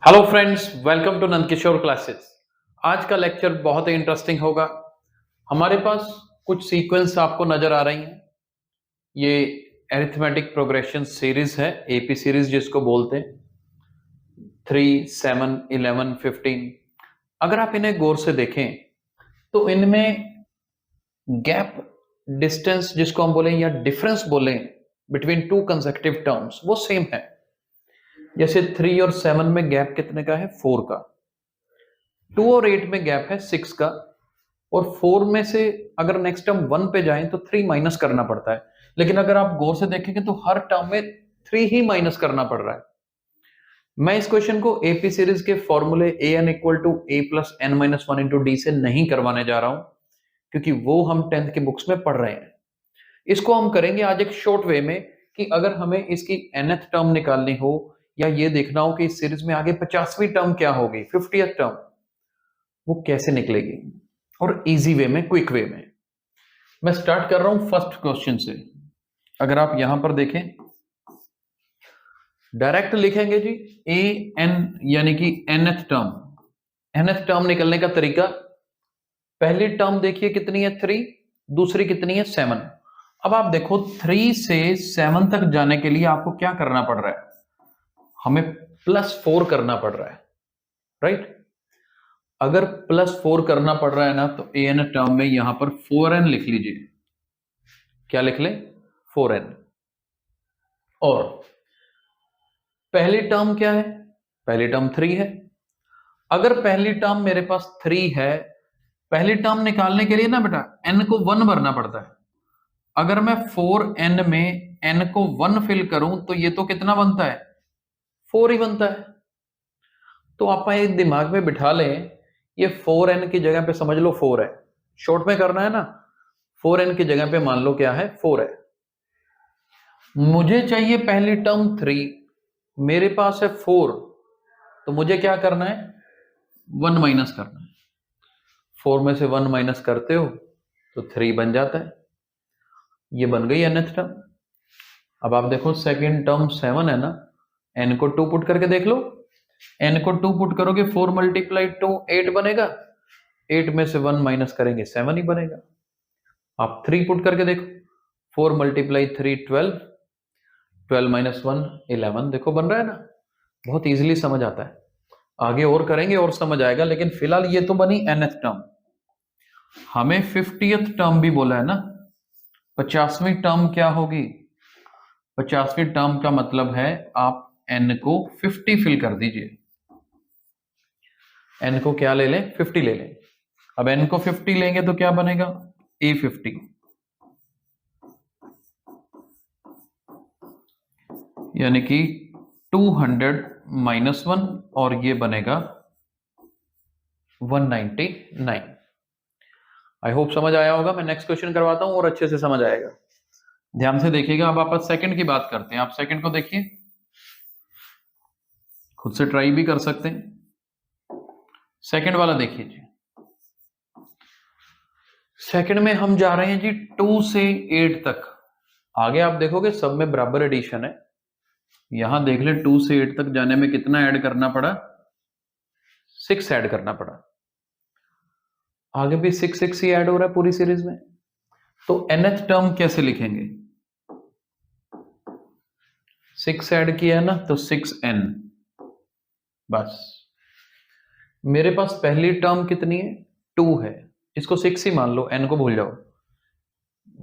Hello friends, welcome to Nandkishore classes. आज का lecture बहुत ही इंटरेस्टिंग होगा। हमारे पास कुछ सीक्वेंस आपको नजर आ रही हैं। ये अरिथमेटिक प्रोग्रेशन सीरीज है, एपी सीरीज जिसको बोलते हैं। 3, 7, 11, 15। अगर आप इन्हें गौर से देखें तो इनमें गैप डिस्टेंस जिसको हम बोलें या डिफरेंस बोलें बिटवीन टू कंसेक्यूटिव टर्म्स वो सेम है। जैसे 3 और 7 में गैप कितने का है? 4 का। 2 और 8 में गैप है 6 का। और 4 में से अगर नेक्स्ट टर्म 1 पे जाएं तो 3 माइनस करना पड़ता है। लेकिन अगर आप गौर से देखेंगे तो हर टर्म में 3 ही माइनस करना पड़ रहा है। मैं इस क्वेश्चन को एपी सीरीज के फॉर्मूले a n equal to a plus n minus one into d से नहीं करवाने जा रहा हूं, क्योंकि वो हम 10th की बुक्स में पढ़ रहे हैं। इसको हम करेंगे आज एक शॉर्ट वे में कि अगर हमें इसकी nth टर्म निकालनी हो या ये देखना हो कि इस सीरीज में आगे 50वीं टर्म क्या होगी, 50th टर्म, वो कैसे निकलेगी, और इजी वे में, क्विक वे में। मैं स्टार्ट कर रहा हूं फर्स्ट क्वेश्चन से। अगर आप यहां पर देखें, डायरेक्ट लिखेंगे जी ए एन यानी कि nth टर्म। nth टर्म निकलने का तरीका, पहली टर्म देखिए कितनी है 3, दूसरी कितनी है 7। अब आप देखो 3 से 7 तक जाने के लिए आपको क्या करना पड़ रहा है? हमें +4 करना पड़ रहा है, राइट? अगर +4 करना पड़ रहा है ना तो ए एन टर्म में यहां पर 4n लिख लीजिए। क्या लिख लें? 4n। और पहली टर्म क्या है? पहली टर्म 3 है। अगर पहली टर्म मेरे पास 3 है, पहली टर्म निकालने के लिए ना बेटा n को 1 भरना पड़ता है। अगर मैं 4n में n को 1 फिल करूं तो ये तो कितना बनता है? 4 ही बनता है। तो आप एक दिमाग में बिठा लें, ये 4n की जगह पे समझ लो 4 है। शॉर्ट में करना है ना, 4n की जगह पे मान लो क्या है? 4 है। मुझे चाहिए पहली टर्म 3, मेरे पास है 4, तो मुझे क्या करना है? 1 माइनस करना है। 4 में से 1 माइनस करते हो तो 3 बन जाता है। ये बन गई nth टर्म। अब आप देखो सेकंड टर्म 7 है ना, n को 2 पुट करके देख लो। n को 2 पुट करोगे 4 मल्टीप्लाई 2 8 बनेगा। 8 में से 1 माइनस करेंगे 7 ही बनेगा। आप 3 पुट करके देखो, 4 मल्टीप्लाई 3 12, 12 माइनस 1 11। देखो बन रहा है ना, बहुत इजीली समझ आता है। आगे और करेंगे और समझ आएगा, लेकिन फिलहाल ये तो बनी nth टर्म। हमें 50th टर्म भी बोला है ना। 50वीं टर्म क्या होगी? 50वीं टर्म का मतलब है आप n को 50 फिल कर दीजिए। n को क्या ले लें? 50 ले लें। अब n को 50 लेंगे तो क्या बनेगा? A50 यानी कि 200 माइनस 1, और ये बनेगा 199। आई होप समझ आया होगा। मैं नेक्स्ट क्वेश्चन करवाता हूं और अच्छे से समझ आएगा। ध्यान से देखिएगा। अब आप सेकंड की बात करते हैं। आप सेकंड को देखिए, खुद से ट्राई भी कर सकते हैं। सेकंड वाला देखिए जी। सेकंड में हम जा रहे हैं जी 2 से 8 तक। आगे आप देखोगे सब में बराबर एडिशन है। यहां देख ले 2 से 8 तक जाने में कितना ऐड करना पड़ा? 6 ऐड करना पड़ा। आगे भी 6 6 ही ऐड हो रहा है पूरी सीरीज में। तो nth टर्म कैसे लिखेंगे? 6 ऐड किया है ना, तो 6n। बस। मेरे पास पहली टर्म कितनी है? 2 है। इसको 6 ही मान लो, n को भूल जाओ।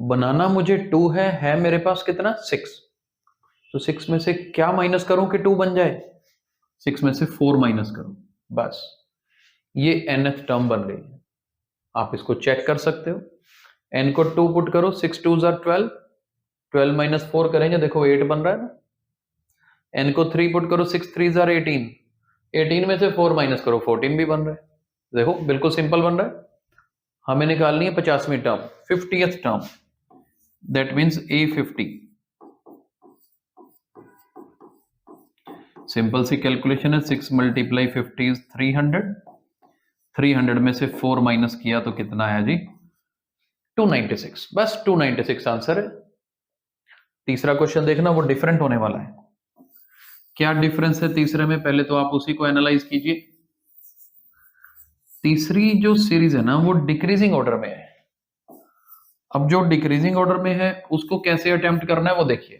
बनाना मुझे 2 है मेरे पास कितना? 6। तो 6 में से क्या माइनस करूं कि 2 बन जाए? 6 में से 4 माइनस करो। बस, ये nth टर्म बन गई। आप इसको चेक कर सकते हो। n को 2 पुट करो, 6 2 12, 12 माइनस 4 करेंगे, देखो 8 बन रहा है ना। n को 3 पुट करो, 6 3 18, 18 में से 4 माइनस करो, 14 भी बन रहा है। देखो बिल्कुल सिंपल बन रहा है। हमें निकालनी है 50वीं term, 50th term, that means A50। Simple सी कैलकुलेशन है। 6 मल्टीप्लाई 50 इज 300। 300 में से 4 माइनस किया तो कितना है जी? 296। बस 296 आंसर है। तीसरा क्वेश्चन देखना, वो डिफरेंट होने वाला है। क्या डिफरेंस है तीसरे में, पहले तो आप उसी को एनालाइज कीजिए। तीसरी जो सीरीज है ना वो डिक्रीजिंग ऑर्डर में है। अब जो डिक्रीजिंग ऑर्डर में है उसको कैसे अटेम्प्ट करना है वो देखिए।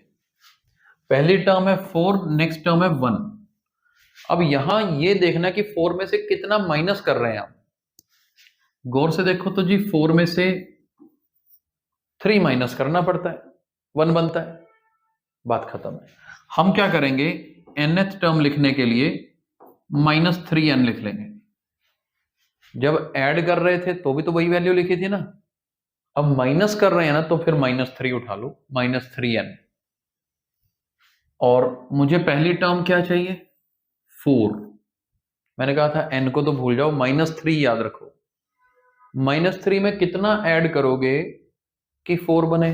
पहली टर्म है 4, नेक्स्ट टर्म है 1। अब यहां ये देखना कि 4 में से कितना माइनस कर रहे हैं आप। गौर से देखो तो जी 4 में से 3 माइनस करना पड़ता है, 1 बनता है, बात खत्म है। हम क्या करेंगे, nth टर्म लिखने के लिए -3n लिख लेंगे। जब ऐड कर रहे थे तो भी तो वही वैल्यू लिखी थी ना, अब माइनस कर रहे हैं ना तो फिर -3 उठा लो, -3n। और मुझे पहली टर्म क्या चाहिए, 4। मैंने कहा था n को तो भूल जाओ, -3 याद रखो। -3 में कितना ऐड करोगे कि 4 बने?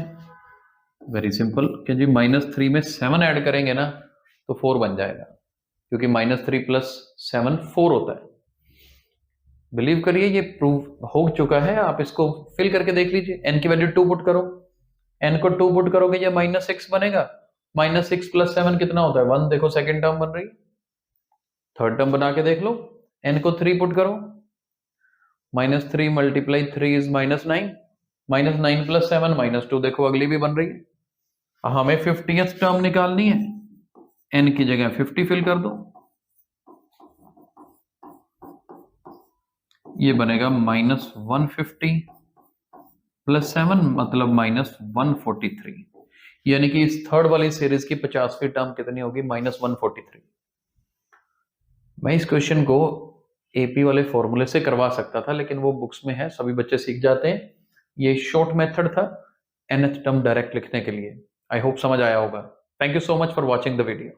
वेरी सिंपल कि जी -3 में 7 ऐड करेंगे ना तो 4 बन जाएगा, क्योंकि -3 + 7 4 होता है। बिलीव करिए ये प्रूव हो चुका है, आप इसको फिल करके देख लीजिए। n की वैल्यू 2 पुट करो, n को 2 पुट करोगे ये -6 बनेगा। -6 + 7 कितना होता है, 1। देखो सेकेंड टर्म बन रही, थर्ड टर्म बना के देख लो। n को 3 पुट करो, -3 × 3 इज -9, -9 + 7 -2। देखो अगली भी बन रही है। हमें 50th टर्म निकालनी है, n की जगह 50 फिल कर दो, ये बनेगा -150 + 7 मतलब -143। यानी कि इस थर्ड वाली सीरीज की 50वीं टर्म कितनी होगी, -143। मैं इस क्वेश्चन को एपी वाले फॉर्मूले से करवा सकता था, लेकिन वो बुक्स में है, सभी बच्चे सीख जाते हैं। ये शॉर्ट मेथड था nth टर्म डायरेक्ट लिखने के लिए। आई होप समझ आया होगा। Thank you so much for watching the video.